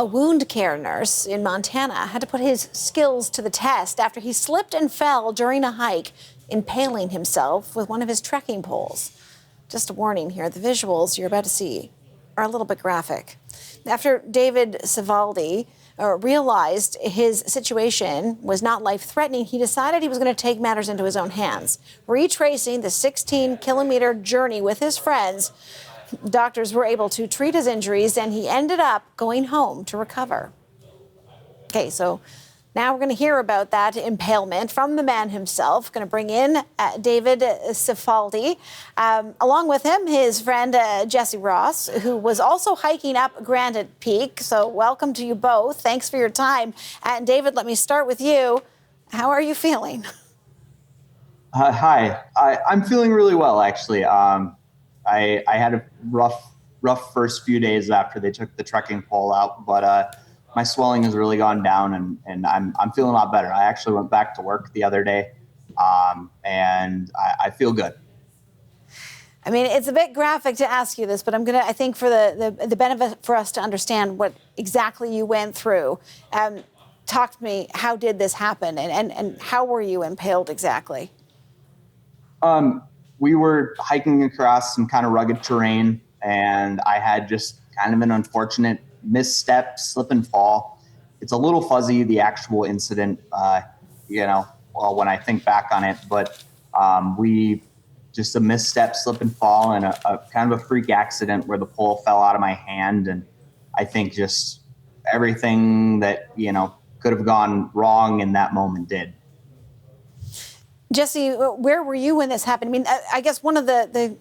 A wound care nurse in Montana had to put his skills to the test after he slipped and fell during a hike, impaling himself with one of his trekking poles. Just a warning here, the visuals you're about to see are a little bit graphic. After David Cifaldi realized his situation was not life-threatening, he decided he was going to take matters into his own hands. Retracing the 16-kilometer journey with his friends, doctors were able to treat his injuries, and he ended up going home to recover. Okay, so now we're going to hear about that impalement from the man himself. Going to bring in David Cifaldi. Along with him, his friend Jesse Ross, who was also hiking up Granite Peak. So welcome to you both. Thanks for your time. And David, let me start with you. How are you feeling? Hi. I'm feeling really well, actually. I had a rough first few days after they took the trekking pole out, but my swelling has really gone down, and I'm feeling a lot better. I actually went back to work the other day, and I feel good. I mean, it's a bit graphic to ask you this, but I think for the benefit for us to understand what exactly you went through, talk to me, how did this happen, and how were you impaled exactly? We were hiking across some kind of rugged terrain, and I had just kind of an unfortunate misstep, slip and fall. It's a little fuzzy, the actual incident, when I think back on it, but we just a misstep, slip and fall, and a kind of a freak accident where the pole fell out of my hand. And I think just everything that, could have gone wrong in that moment did. Jesse, where were you when this happened? I mean, I guess one of the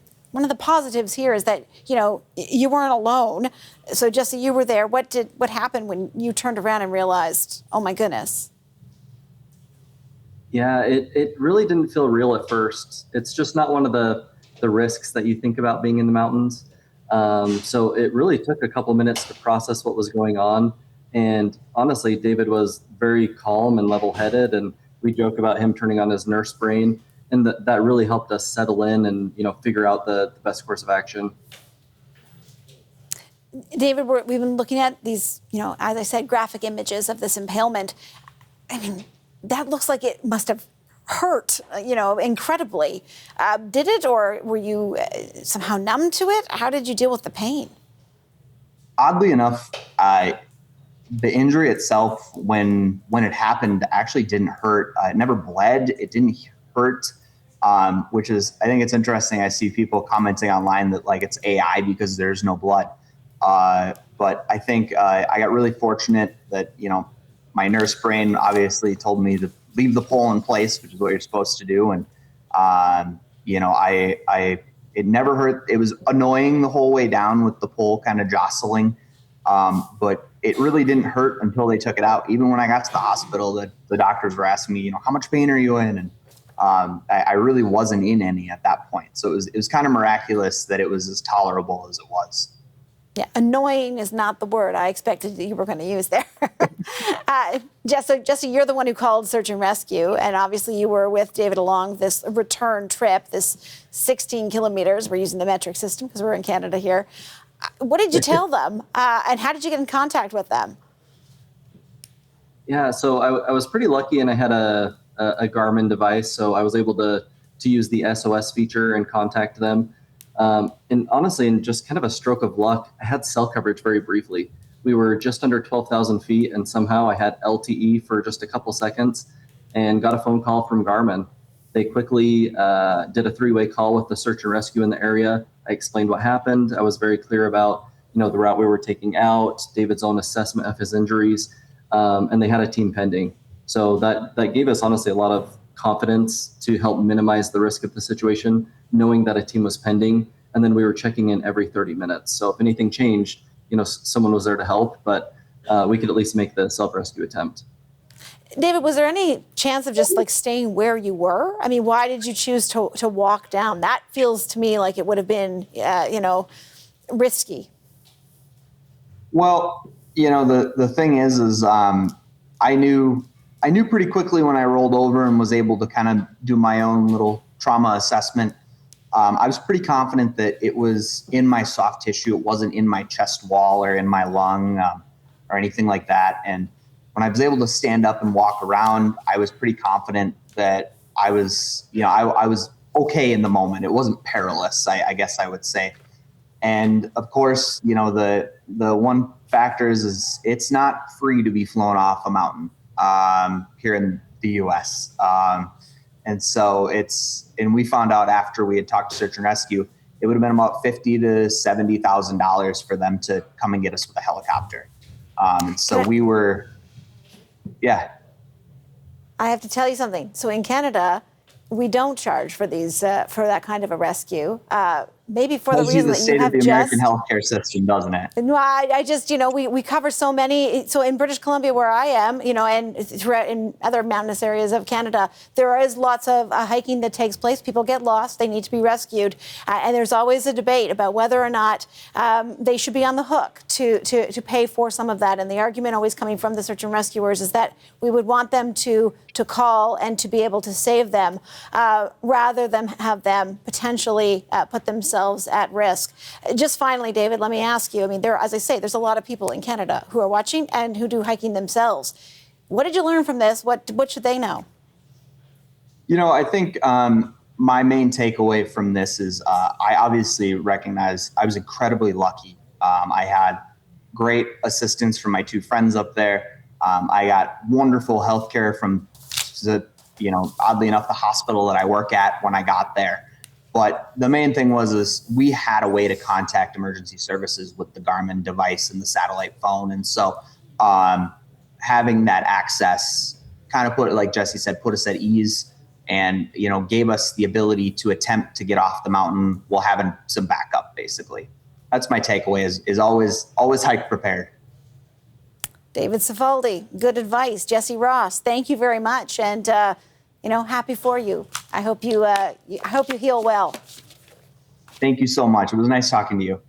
positives here is that, you weren't alone. So, Jesse, you were there. What happened when you turned around and realized, oh, my goodness? Yeah, it really didn't feel real at first. It's just not one of the risks that you think about being in the mountains. So it really took a couple minutes to process what was going on. And honestly, David was very calm and level-headed, and we joke about him turning on his nurse brain, and that really helped us settle in and, figure out the best course of action. David, we've been looking at these, as I said, graphic images of this impalement. I mean, that looks like it must have hurt, incredibly. Did it, or were you somehow numb to it? How did you deal with the pain? Oddly enough, the injury itself, when it happened, actually didn't hurt. It never bled. It didn't hurt, which is, I think it's interesting. I see people commenting online that it's AI because there's no blood. But I think I got really fortunate that, my nurse brain obviously told me to leave the pole in place, which is what you're supposed to do. And, it never hurt. It was annoying the whole way down with the pole kind of jostling. But it really didn't hurt until they took it out. Even when I got to the hospital, the doctors were asking me, how much pain are you in? And I really wasn't in any at that point. So it was kind of miraculous that it was as tolerable as it was. Yeah, annoying is not the word I expected you were going to use there. Jesse, you're the one who called search and rescue, and obviously you were with David along this return trip, this 16 kilometers. We're using the metric system because we're in Canada here. What did you tell them, and how did you get in contact with them? Yeah, so I was pretty lucky, and I had a Garmin device, so I was able to use the SOS feature and contact them. And honestly, in just kind of a stroke of luck, I had cell coverage very briefly. We were just under 12,000 feet, and somehow I had LTE for just a couple seconds and got a phone call from Garmin. They quickly did a three-way call with the search and rescue in the area. I explained what happened. I was very clear about, the route we were taking out, David's own assessment of his injuries, and they had a team pending. So that gave us, honestly, a lot of confidence to help minimize the risk of the situation, knowing that a team was pending. And then we were checking in every 30 minutes. So if anything changed, someone was there to help, but we could at least make the self-rescue attempt. David, was there any chance of just staying where you were? I mean, why did you choose to walk down? That feels to me like it would have been, risky. Well, the thing is I knew pretty quickly when I rolled over and was able to kind of do my own little trauma assessment. I was pretty confident that it was in my soft tissue. It wasn't in my chest wall or in my lung. or anything like that. And when I was able to stand up and walk around, I was pretty confident that I was, I was okay in the moment. It wasn't perilous, I guess I would say. And of course, the one factor is it's not free to be flown off a mountain here in the U.S. And so and we found out after we had talked to Search and Rescue, it would have been about $50,000 to $70,000 for them to come and get us with a helicopter. And so we were, yeah. I have to tell you something. So in Canada, we don't charge for these for that kind of a rescue. Maybe for the reason that you have the American healthcare system, doesn't it? No, I just, we cover so many. So in British Columbia, where I am, and throughout in other mountainous areas of Canada, there is lots of hiking that takes place. People get lost. They need to be rescued. And there's always a debate about whether or not they should be on the hook to pay for some of that. And the argument always coming from the search and rescuers is that we would want them to call and to be able to save them rather than have them potentially put themselves at risk. Just finally, David, let me ask you, as I say, there's a lot of people in Canada who are watching and who do hiking themselves. What did you learn from this? What should they know? I think my main takeaway from this is I obviously recognize I was incredibly lucky. I had great assistance from my two friends up there. I got wonderful healthcare from oddly enough, the hospital that I work at when I got there. But the main thing was we had a way to contact emergency services with the Garmin device and the satellite phone. And so having that access kind of put, like Jesse said, put us at ease and, gave us the ability to attempt to get off the mountain while having some backup, basically. That's my takeaway is always hike prepared. David Cifaldi, good advice. Jesse Ross, thank you very much. And, happy for you. I hope you heal well. Thank you so much. It was nice talking to you.